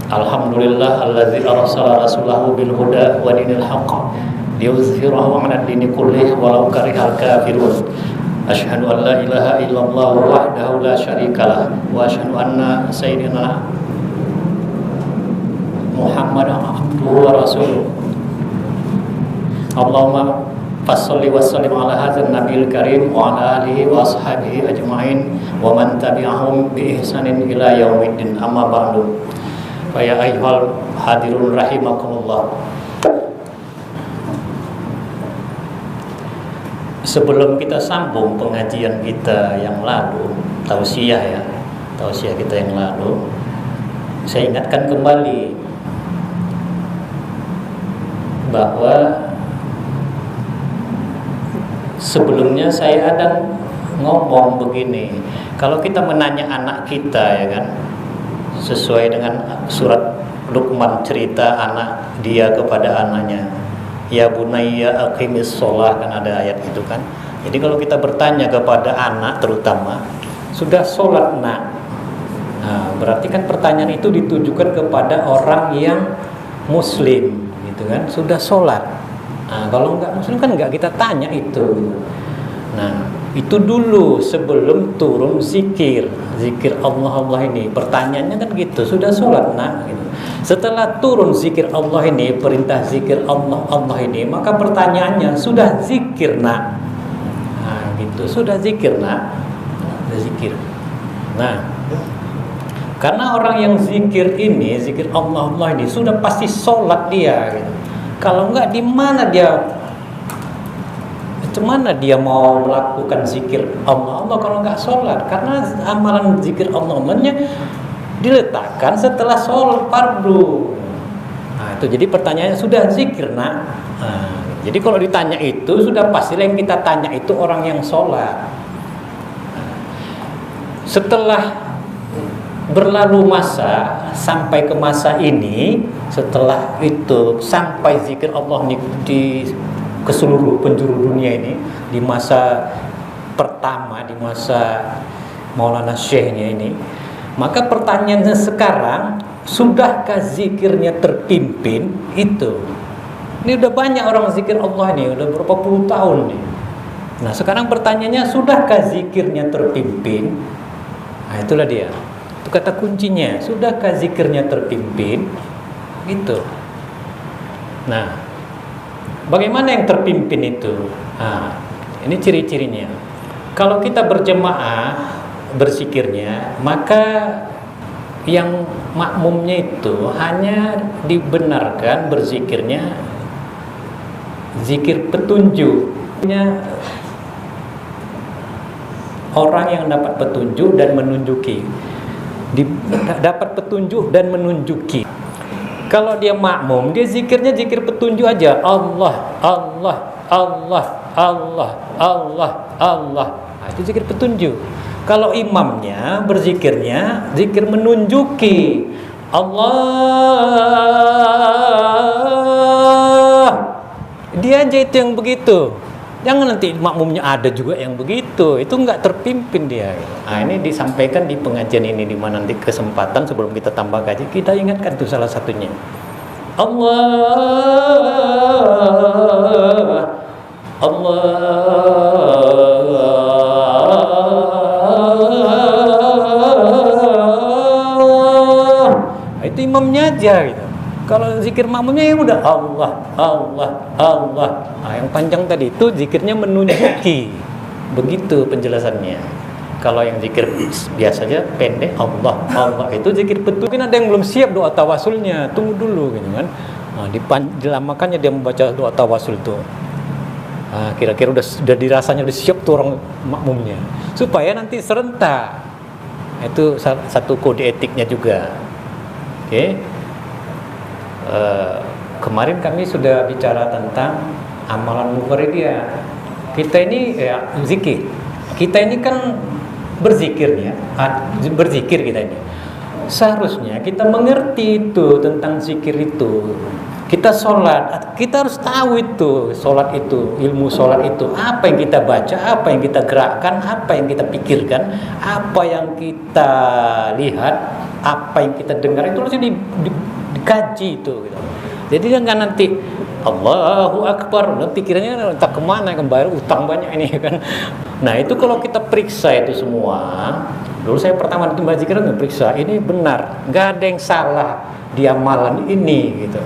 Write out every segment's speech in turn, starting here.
Alhamdulillah allazi arsala rasulahu bil huda wa dinil haqq liyuzhirahu 'ala dini kullih walau karihal kafirun. Asyhadu an la ilaha illallah wahdahu la syarikalah wa asyhadu anna sayyidina Muhammadan abduhu wa rasuluh. Allahumma fasholli wa sallim ala hadzal nabiyil karim wa ala alihi wa ashabihi ajmain wa man tabi'ahum bi ihsanin ila yaumiddin. Amma ba'du. Fa ya ayyuhal hadirun rahimakumullah. Sebelum kita sambung pengajian kita yang lalu, tausiah kita yang lalu, saya ingatkan kembali bahwa sebelumnya saya ada ngomong begini, kalau kita menanya anak kita, ya kan, sesuai dengan surat Luqman, cerita anak dia kepada anaknya, ya bunayya aqimis sholah, kan ada ayat itu kan. Jadi kalau kita bertanya kepada anak terutama, sudah sholat nak? Nah, berarti kan pertanyaan itu ditujukan kepada orang yang muslim, gitu kan, sudah sholat. Nah, kalau enggak muslim kan enggak kita tanya itu. Nah, itu dulu sebelum turun zikir Allah ini. Pertanyaannya kan gitu, sudah sholat nak? Gitu. Setelah turun zikir Allah ini, perintah zikir Allah ini, maka pertanyaannya, sudah zikir nak? Nah, gitu, sudah zikir nak? Sudah zikir. Nah, karena orang yang zikir ini, zikir Allah ini, sudah pasti sholat dia. Gitu. Kalau enggak, di mana dia? Cemana dia mau melakukan zikir Allah kalau enggak sholat? Karena amalan zikir Allah-nya diletakkan setelah sholat fardu. Nah, itu jadi pertanyaannya, sudah zikir nak? Nah, jadi kalau ditanya itu sudah pasti yang kita tanya itu orang yang sholat. Setelah berlalu masa sampai ke masa ini, setelah itu sampai zikir Allah di ke seluruh penjuru dunia ini, di masa pertama, di masa Maulana Syekhnya ini, maka pertanyaannya sekarang, sudahkah zikirnya terpimpin? Itu ini udah banyak orang zikir Allah ini, udah berapa puluh tahun nih. Nah sekarang pertanyaannya, sudahkah zikirnya terpimpin? Nah itulah dia, itu kata kuncinya, sudahkah zikirnya terpimpin? Itu. Nah, bagaimana yang terpimpin itu? Nah, ini ciri-cirinya. Kalau kita berjemaah berzikirnya, maka yang makmumnya itu hanya dibenarkan berzikirnya zikir petunjuk. Orang yang dapat petunjuk dan menunjuki, dapat petunjuk dan menunjuki. Kalau dia makmum, dia zikirnya zikir petunjuk aja. Allah, Allah, Allah, Allah, Allah, Allah. Nah, itu zikir petunjuk. Kalau imamnya berzikirnya zikir menunjuki. Allah. Dia aja itu yang begitu. Jangan nanti makmumnya ada juga yang begitu. Itu enggak terpimpin dia. Nah, ini disampaikan di pengajian ini, di mana nanti kesempatan sebelum kita tambah gaji, kita ingatkan itu salah satunya. Allah, Allah. Itu imamnya aja gitu. Kalau zikir makmumnya ya udah Allah, Allah, Allah. Nah, yang panjang tadi itu zikirnya menunjuki. Begitu penjelasannya. Kalau yang zikir biasanya pendek, Allah, Allah, itu zikir betul. Mungkin ada yang belum siap doa tawasulnya, tunggu dulu gitu kan. Nah, dilamakannya dia membaca doa tawasul itu. Nah, kira-kira udah dirasanya udah siap tuh orang makmumnya. Supaya nanti serentak. Itu satu kode etiknya juga. Oke. Kemarin kami sudah bicara tentang amalan mufaridiyah. Kita ini ya zikir. Kita ini kan berzikirnya, berzikir kita ini. Seharusnya kita mengerti itu tentang zikir itu. Kita sholat, kita harus tahu itu sholat itu, ilmu sholat itu, apa yang kita baca, apa yang kita gerakkan, apa yang kita pikirkan, apa yang kita lihat, apa yang kita dengar itu harus dikaji itu gitu. Jadi jangan nanti Allahu Akbar, pikirannya entah kemana, kembali utang banyak ini kan. Nah itu kalau kita periksa itu semua, dulu saya pertama di Mbak Zikir periksa, ini benar, nggak ada yang salah di amalan ini gitu.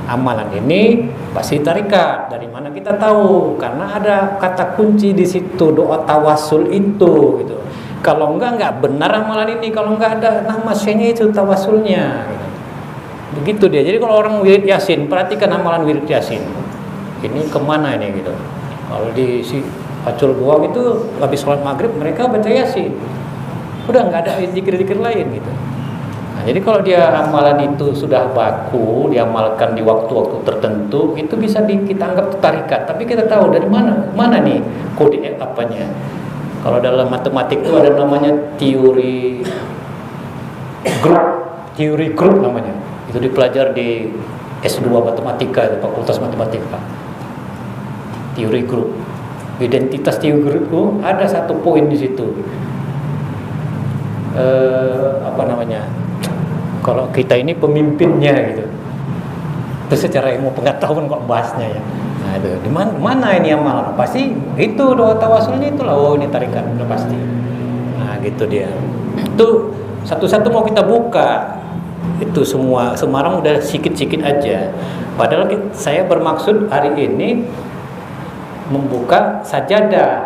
Amalan ini pasti tarikat. Dari mana kita tahu? Karena ada kata kunci di situ, doa tawasul itu gitu. Kalau nggak benar amalan ini. Kalau nggak ada nama syekhnya itu tawasulnya gitu. Begitu dia. Jadi kalau orang wirid yasin, perhatikan amalan wirid yasin. Ini kemana ini gitu. Kalau di si Pacul Goa gitu, habis sholat maghrib mereka baca yasin. Udah nggak ada zikir-zikir lain gitu. Nah, jadi kalau dia amalan itu sudah baku, diamalkan di waktu-waktu tertentu, itu bisa kita anggap tarikat. Tapi kita tahu dari mana nih kode apanya. Kalau dalam matematik itu ada namanya teori grup namanya. Itu dipelajari di S2 matematika, Fakultas Matematika. Teori grup. Identitas teori grup itu ada satu poin di situ. Kalau kita ini pemimpinnya gitu. Itu secara ilmu pengetahuan kok bahasnya ya. Nah itu di mana ini amalan? Pasti itu doa tawasulnya itulah. Oh ini tarikat udah pasti. Nah gitu dia. Itu satu-satu mau kita buka. Itu semua Semarang udah sikit-sikit aja. Padahal saya bermaksud hari ini membuka sajadah.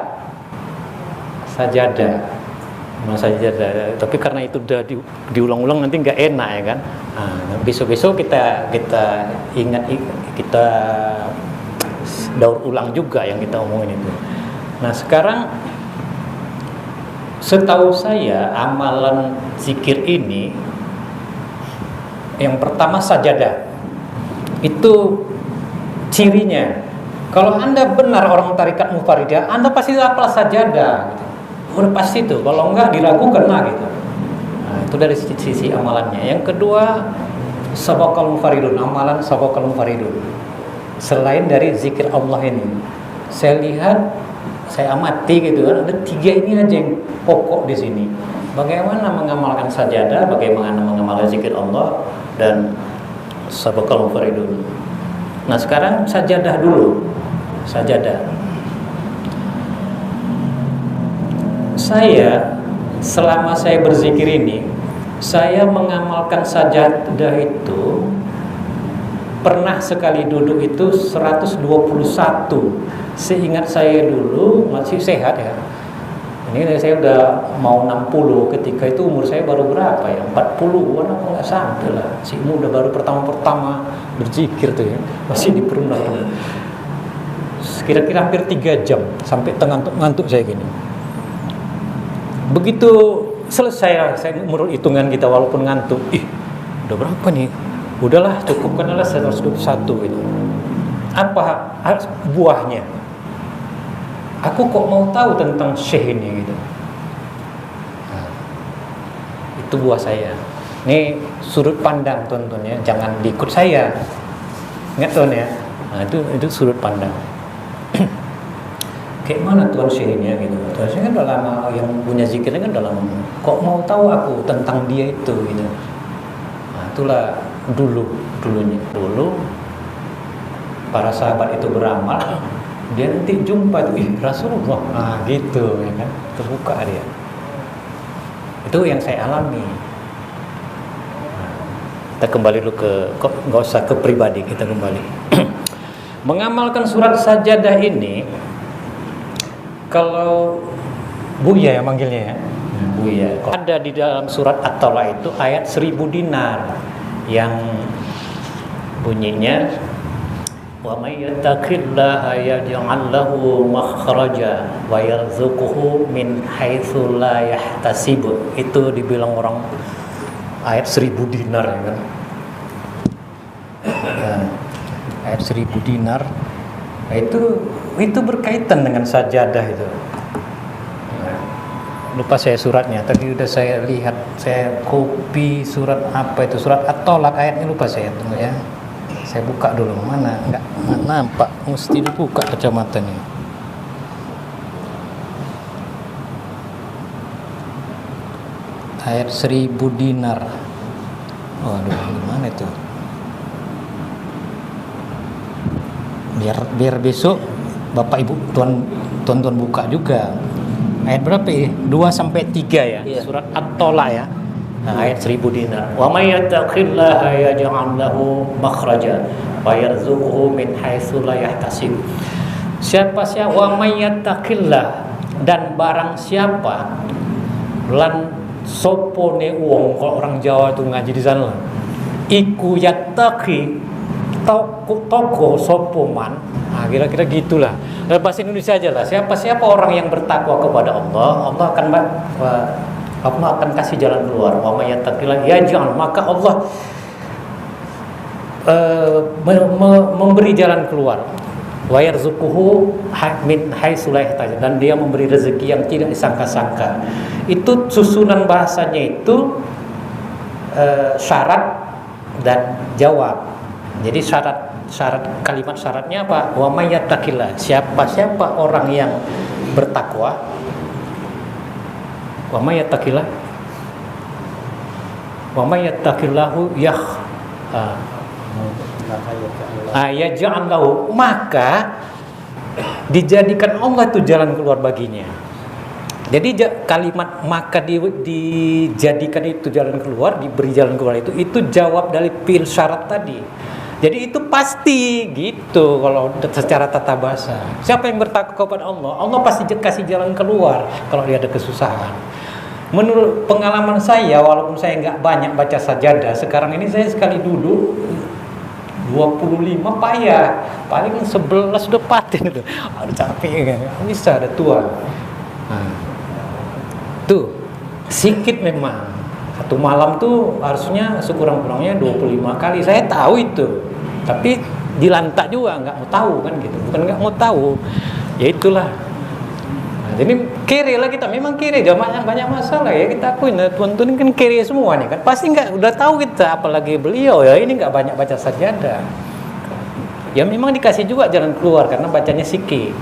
Tapi karena itu udah diulang-ulang nanti nggak enak ya kan. Nah, besok-besok kita ingat, kita daur ulang juga yang kita omongin itu. Nah sekarang setahu saya amalan zikir ini yang pertama sajadah. Itu cirinya. Kalau Anda benar orang tarikat Mufaridah, Anda pasti hafal sajadah gitu. Udah pasti itu, kalau enggak diragukan lah gitu. Nah, itu dari sisi amalannya. Yang kedua, sabaqal mufaridun, amalan sabaqal mufaridun. Selain dari zikir Allah ini, saya lihat, saya amati gitu kan, ada 3 ini aja yang pokok di sini. Bagaimana mengamalkan sajadah, bagaimana mengamalkan zikir Allah dan sabaqal mufaridun. Nah, sekarang sajadah dulu. Sajadah. Saya selama saya berzikir ini, saya mengamalkan sajadah itu pernah sekali duduk itu 121. Seingat saya dulu masih sehat ya. Ini saya udah mau 60, ketika itu umur saya baru berapa ya? 40-an apa enggak sampai lah. Si udah baru pertama-pertama berzikir tuh ya. Masih di perundang. Kira-kira hampir 3 jam sampai ngantuk saya gini. Begitu selesai saya menurut hitungan kita walaupun ngantuk, udah berapa nih? Udahlah cukupkanlah 121 gitu. Apa buahnya? Aku kok mau tahu tentang syekh ini gitu. Nah, itu buah saya. Ini sudut pandang tuan-tuan ya, jangan diikut saya. Ingat tuan ya. Nah, itu sudut pandang. Kayak mana tuan syekhnya gitu. Tuan syekh kan udah lama, yang punya zikirnya kan udah lama. Kok mau tahu aku tentang dia itu gitu. Nah, itulah dulunya. Dulu para sahabat itu beramal, dia nanti jumpa itu Rasulullah. Nah, gitu ya kan. Terbuka dia. Itu yang saya alami. Nah, kita kembali dulu kok nggak usah ke pribadi, kita kembali. Mengamalkan surat sajadah ini, kalau Buya yang manggilnya ya, Buya. Ada di dalam surat At-Talaq itu ayat 1000 dinar yang bunyinya wa may yattaqillaha yaj'al lahu makhraja wa yarzuquhu min haitsu la yahtasib. Itu dibilang orang ayat 1000 dinar ya kan. Ayat 1000 dinar. Nah, itu berkaitan dengan sajadah itu. Nah, lupa saya suratnya, tadi udah saya lihat, saya copy surat apa itu, surat At-Talaq ayatnya lupa saya, tunggu ya. Saya buka dulu, mana? Enggak nampak, mesti dibuka kacamatanya. ayat 1000 dinar. Waduh, gimana itu? Biar besok Bapak Ibu tuan buka juga. Ayat berapa ini? 2 sampai 3 ya. Iya. Surat At-Tolak ya. Nah, ayat 1000 dinar. Wa may yattaqillaha yaj'al lahu makhraja wa yarzuqhu min haitsu la yahtasib. Siapa wa may yattaqillah, dan barang siapa lan sopone wong, kalau orang Jawa itu ngaji di sana, iku yattaqi toko sopoman. Nah, kira-kira gitulah. Bahasa Indonesia aja lah. Siapa orang yang bertakwa kepada Allah, Allah akan kasih jalan keluar. Wa may yattaqillah yaj'al, maka Allah memberi jalan keluar. Wa yarzuquhu min haitsu la yahtasib, dan dia memberi rezeki yang tidak disangka-sangka. Itu susunan bahasanya itu syarat dan jawab. Jadi syarat kalimat syaratnya apa? Wa may yattaqillah, siapa orang yang bertakwa. Wa may yattaqillah, wa may yattaqillahu yaj'al lahu, maka dijadikan Allah itu jalan keluar baginya. Jadi kalimat maka dijadikan itu jalan keluar, diberi jalan keluar itu jawab dari fi'il syarat tadi. Jadi itu pasti gitu kalau secara tata bahasa. Siapa yang bertakwa kepada Allah, Allah pasti kasih jalan keluar kalau dia ada kesusahan. Menurut pengalaman saya, walaupun saya nggak banyak baca sajadah, sekarang ini saya sekali duduk 25 payah, paling 11 sudah paten itu. Aduh capek kan, bisa ada tua. Nah, tuh sikit memang. Satu malam tuh harusnya sekurang-kurangnya 25 kali. Saya tahu itu, tapi dilantak juga nggak mau tahu kan gitu. Bukan nggak mau tahu, ya itulah. Nah, jadi kere lah kita, memang kere, jamaahnya banyak masalah ya kita akuin. Tuan-tuan kan kere semua nih kan, pasti nggak udah tahu kita, apalagi beliau ya ini nggak banyak baca sajadah. Ya memang dikasih juga jalan keluar karena bacanya sikit.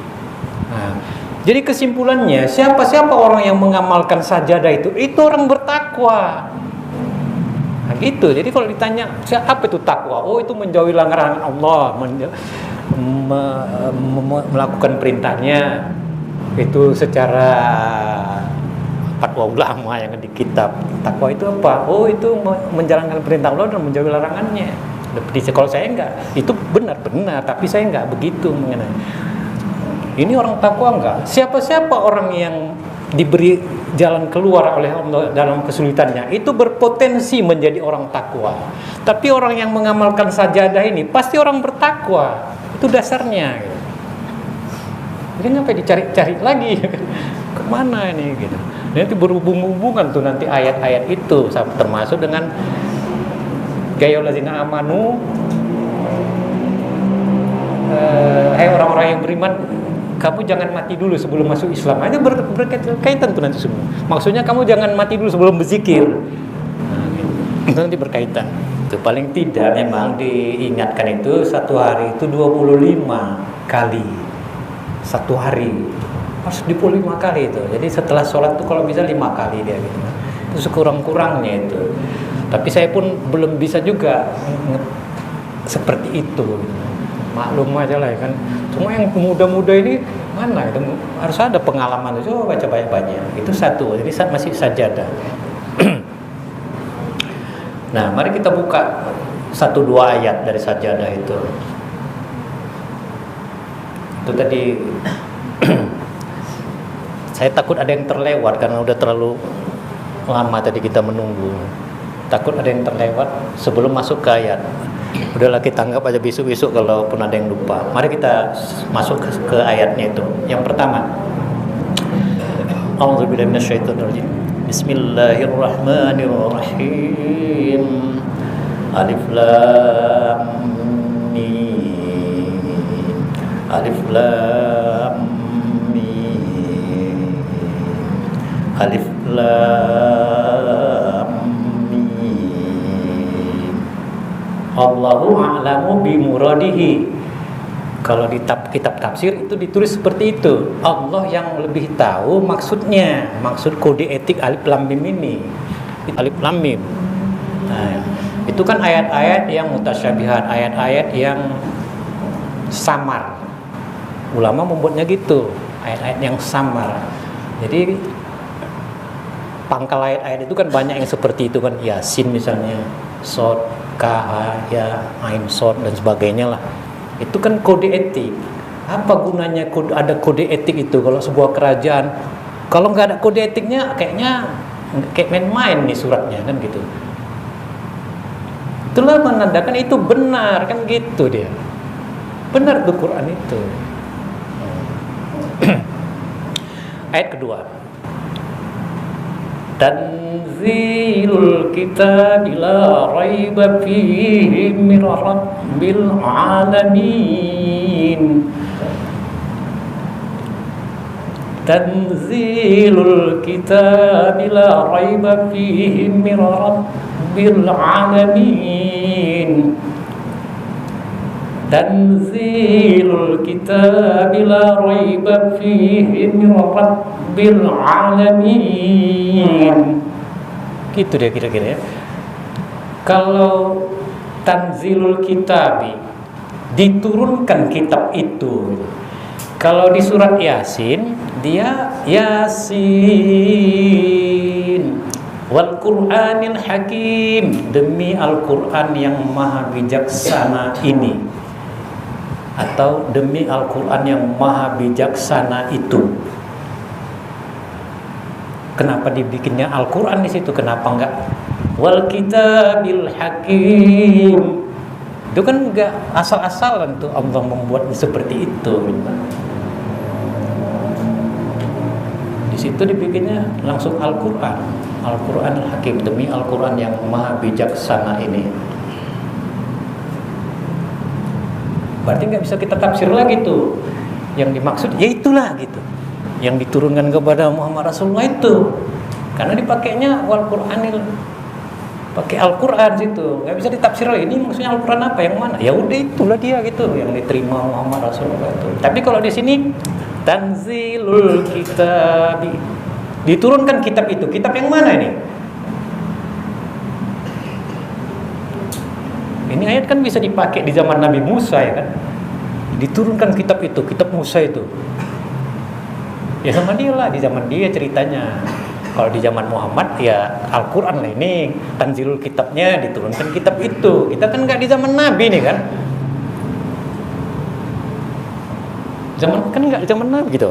Nah, jadi kesimpulannya siapa orang yang mengamalkan sajadah itu orang bertakwa. Nah, gitu. Jadi kalau ditanya apa itu takwa? Oh itu menjauhi larangan Allah, melakukan perintahnya. Itu secara fatwa ulama yang di kitab. Takwa itu apa? Oh itu menjalankan perintah Allah dan menjauhi larangannya. Kalau saya enggak, itu benar, tapi saya enggak begitu mengenai. Ini orang takwa enggak? Siapa orang yang diberi jalan keluar oleh Allah dalam kesulitannya, itu berpotensi menjadi orang takwa. Tapi orang yang mengamalkan sajadah ini pasti orang bertakwa. Itu dasarnya gitu. Jadi ngapain dicari-cari lagi? Kemana ini gitu? Nanti berhubung-hubungan tuh nanti ayat-ayat itu termasuk dengan ya allazina amanu, hai orang-orang yang beriman, kamu jangan mati dulu sebelum masuk Islam. Aja berkaitan tuh nanti semua. Maksudnya kamu jangan mati dulu sebelum berzikir. Nah, gitu. Nanti berkaitan. Itu paling tidak memang diingatkan itu satu hari itu 25 kali. Satu hari harus 25 kali itu. Jadi setelah sholat tuh kalau bisa 5 kali dia gitu. Itu sekurang-kurangnya itu. Tapi saya pun belum bisa juga seperti itu. Maklum aja lah ya kan. Cuma yang muda-muda ini mana itu harus ada pengalaman itu. Coba baca banyak-banyak. Itu satu. Jadi masih sajadah. Nah, mari kita buka 1-2 ayat dari sajadah itu. Itu tadi saya takut ada yang terlewat karena udah terlalu lama tadi kita menunggu. Takut ada yang terlewat sebelum masuk ke ayat. Udahlah kita anggap aja besok-besok kalaupun ada yang lupa. Mari kita masuk ke ayatnya itu. Yang pertama, A'udzubillahi minasyaitonirrajim. Bismillahirrahmanirrahim. Alif lam mim. Alif lam mim. Alif lam mim. Allahu a'lamu bimuradihi. Kalau di kitab tafsir itu ditulis seperti itu. Allah yang lebih tahu maksudnya, maksud kode etik alif lam mim ini. Alif Lam Mim. Nah, itu kan ayat-ayat yang mutasyabihat, ayat-ayat yang samar. Ulama membuatnya gitu, ayat-ayat yang samar. Jadi pangkal ayat-ayat itu kan banyak yang seperti itu kan, Yasin misalnya, Shod, Kah, Ya, Ain, Shod dan sebagainya lah. Itu kan kode etik. Apa gunanya ada kode etik itu kalau sebuah kerajaan? Kalau nggak ada kode etiknya, kayaknya kayak main-main nih suratnya kan gitu. Itulah menandakan itu benar kan gitu dia. Benar tuh Quran itu. Ayat kedua. Tanzilul kitab la raiba fihi min rabbil alamin. Tanzilul kitab la raiba fihi min rabbil alamin. Tanzilul kitab la raiba fihi min rabbil alamin. Gitu dia kira-kira ya. Kalau tanzilul kitabi, diturunkan kitab itu. Kalau di surat Yasin, dia Yasin wal Qur'anil Hakim, demi Al-Qur'an yang maha bijaksana ini, atau demi Al-Qur'an yang maha bijaksana itu. Kenapa dibikinnya Al-Qur'an di situ? Kenapa enggak wal kitabil hakim? Itu kan enggak asal-asalan tuh Allah membuatnya seperti itu. Di situ dibikinnya langsung Al-Qur'an. Al-Qur'an Al-Hakim, demi Al-Qur'an yang maha bijaksana ini. Berarti nggak bisa kita tafsir lagi tuh. Yang dimaksud ya itulah gitu. Yang diturunkan kepada Muhammad Rasulullah itu. Karena dipakainya Al-Qur'anil, pakai Al-Qur'an situ. Nggak bisa ditafsir lagi. Ini maksudnya Al-Qur'an apa? Yang mana? Ya udah itulah dia gitu yang diterima Muhammad Rasulullah itu. Tapi kalau di sini Tanzilul kitab, diturunkan kitab itu. Kitab yang mana ini? Ini ayat kan bisa dipakai di zaman Nabi Musa ya kan? Diturunkan kitab itu, kitab Musa itu. Ya sama dia lah, di zaman dia ceritanya. Kalau di zaman Muhammad ya Al-Qur'an lah ini, tanzilul kitabnya, diturunkan kitab itu. Kita kan nggak di zaman Nabi nih kan? Zaman kan nggak zaman Nabi gitu.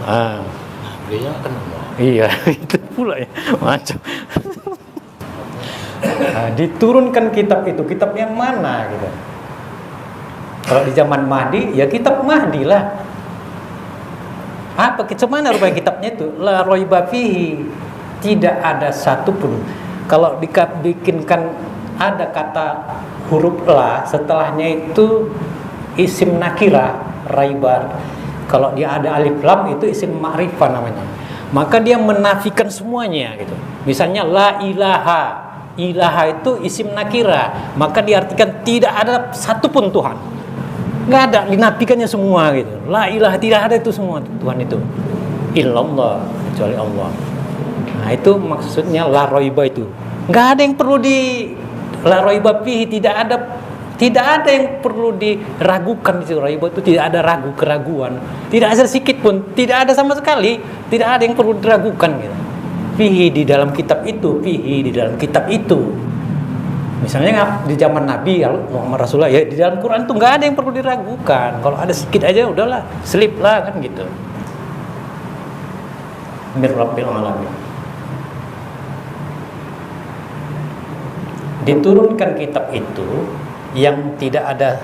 Nabi-nya kan iya, itu pula ya, macam. Diturunkan kitab itu, kitab yang mana gitu. Kalau di zaman Mahdi ya kitab Mahdi lah. Apa mana rupanya kitabnya itu? La raiba fihi, tidak ada satupun. Kalau dibikinkan ada kata huruf la, setelahnya itu isim nakirah, raibar. Kalau dia ada alif lam itu isim ma'rifah namanya. Maka dia menafikan semuanya gitu. Misalnya la ilaha, ilaha itu isim nakirah, maka diartikan tidak ada satupun Tuhan. Nggak ada, dinafikannya semua gitu. La ilaha, tidak ada itu semua Tuhan itu. Illallah, kecuali Allah. Nah itu maksudnya la raiba itu. Nggak ada yang perlu di la raiba fihi, tidak ada yang perlu diragukan di situ. Raiba itu tidak ada keraguan. Tidak ada sedikit pun, tidak ada sama sekali, tidak ada yang perlu diragukan gitu. Fihi, di dalam kitab itu, fihi, di dalam kitab itu. Misalnya di zaman Nabi Muhammad Rasulullah ya, di dalam Quran tuh nggak ada yang perlu diragukan. Kalau ada sedikit aja udahlah, selip lah kan gitu. Mir Rabbil Alamin. Diturunkan kitab itu yang tidak ada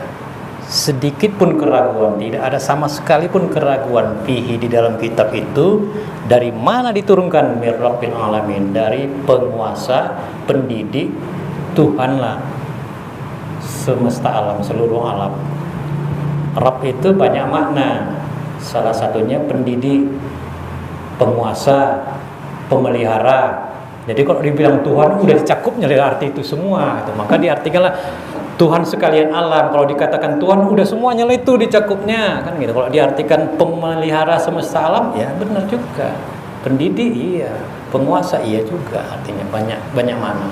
sedikit pun keraguan, tidak ada sama sekali pun keraguan fihi, di dalam kitab itu. Dari mana diturunkan? Mir Rabbil Alamin, dari penguasa, pendidik, Tuhanlah semesta alam, seluruh alam. Rabb itu banyak makna. Salah satunya pendidik, penguasa, pemelihara. Jadi kalau dibilang Tuhan udah cakupnya dari arti itu semua gitu. Maka diartikanlah Tuhan sekalian alam. Kalau dikatakan Tuhan udah semuanya lah itu dicakupnya kan gitu. Kalau diartikan pemelihara semesta alam ya benar juga. Pendidik iya. penguasa iya juga, artinya banyak mana.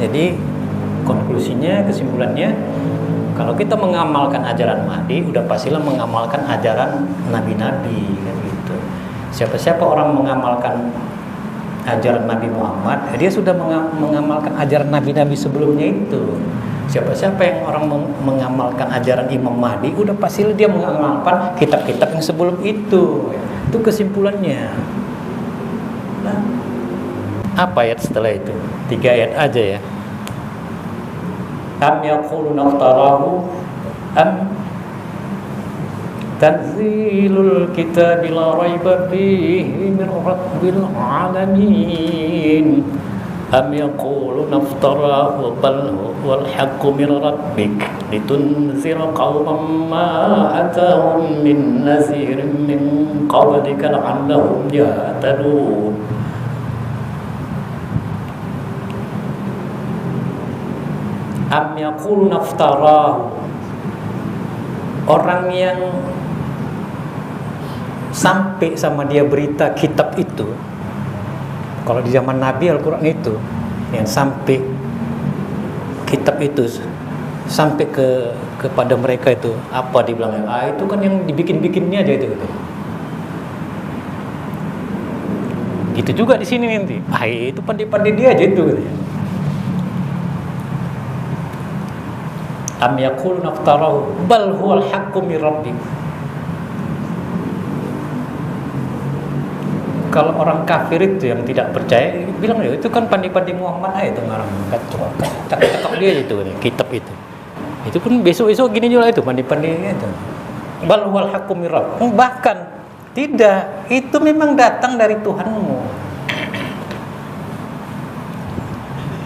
Jadi konklusinya, kesimpulannya, kalau kita mengamalkan ajaran Mahdi, udah pastilah mengamalkan ajaran nabi-nabi kan gitu. Siapa-siapa orang mengamalkan ajaran Nabi Muhammad, dia sudah mengamalkan ajaran nabi-nabi sebelumnya itu. Siapa-siapa yang orang mengamalkan ajaran Imam Mahdi, udah pastilah dia mengamalkan kitab-kitab yang sebelum itu. Itu kesimpulannya. Nah, apa ayat setelah itu? 3 ayat aja ya. Am yaquluna iftarahu am tanzilul kitabi la raiba fihi min rabbil alamin. Am yaquluna iftarahu bal huwal haqqu min rabbik litunzira qauman ma atahum min nazirin min qablika la'allahum yahtadun. Am yaquluna iftarahu, orang yang sampai sama dia berita kitab itu, kalau di zaman Nabi Al-Quran itu yang sampai kitab itu sampai kepada mereka itu apa dibilangnya? Itu kan yang dibikin-bikinnya aja itu gitu. Gitu juga di sini nanti. Itu pandai-pandai dia aja itu gitu. Am yaquluna iftarahu bal huwal haqqu min rabbik. Kalau orang kafir itu yang tidak percaya bilang ya itu kan pandai-pandai Muhammad aja itu ngarang cakap dia itu kitab itu. Itu pun besok-besok gini juga itu pandai-pandai itu. Bal huwal haqqu min rabbik. Bahkan tidak, itu memang datang dari Tuhanmu.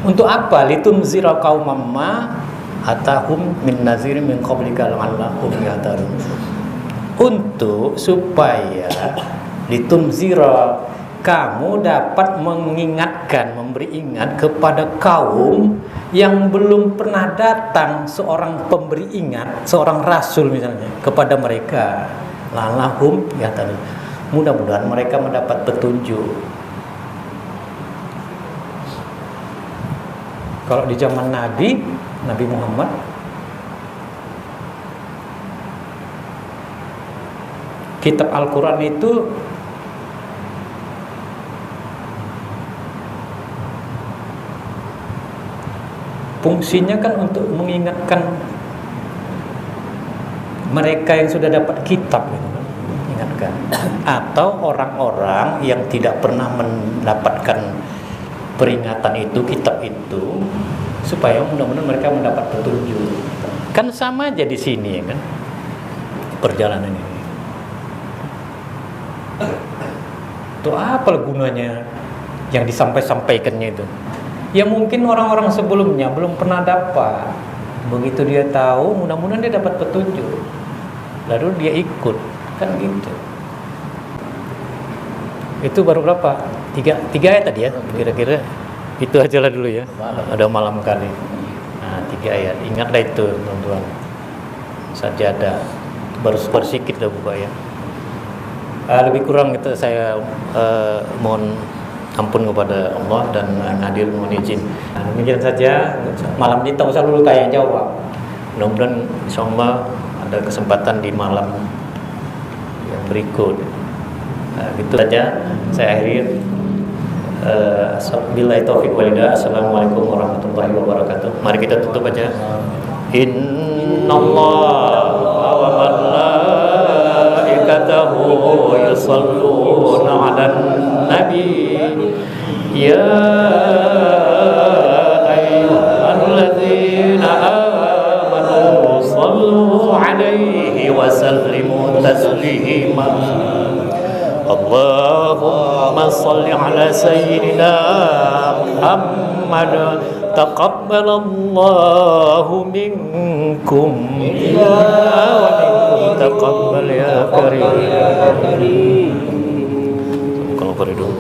Untuk apa? Litunzira qauman ma atahum min nazirin min qablika la'allahum yahtadun. Untuk supaya litunzira, kamu dapat mengingatkan, memberi ingat kepada kaum yang belum pernah datang seorang pemberi ingat, seorang rasul misalnya kepada mereka. La'allahum yahtadun. Mudah-mudahan mereka mendapat petunjuk. Kalau di zaman Nabi Muhammad, kitab Al-Quran itu fungsinya kan untuk mengingatkan mereka yang sudah dapat kitab, ingatkan, atau orang-orang yang tidak pernah mendapatkan peringatan itu, kitab itu, supaya mudah-mudahan mereka mendapat petunjuk. Kan sama aja di sini ya kan, perjalanan ini. Itu apa gunanya yang disampaikannya itu? Ya mungkin orang-orang sebelumnya belum pernah dapat. Begitu dia tahu, mudah-mudahan dia dapat petunjuk. Lalu dia ikut, kan gitu. Itu baru berapa? Tiga ayat tadi ya, kira-kira. Itu aja lah dulu ya. Ada malam kali. Nah, 3 ayat. Ingatlah itu, teman-teman. Sajadah baru sedikit dah buka ya. Lebih kurang itu saya mohon ampun kepada Allah dan hadir mohon izin. Nah, demikian saja malam ini, tak usah dulu tanya jawab. Mudah-mudahan insyaallah ada kesempatan di malam yang berikut. Nah, gitu saja saya akhiri. Billahi taufiq walhidayah. Assalamualaikum warahmatullahi wabarakatuh. Mari kita tutup aja. Innallaha wa malaikatahu yusholluna 'alan nabi ya ayyuhalladzina amanu shallu 'alaihi wa sallimu taslima. Allahumma salli ala sayyidina Muhammad. Taqabbalallahu minkum wa minkum taqabbal ya karim. Kalau koridor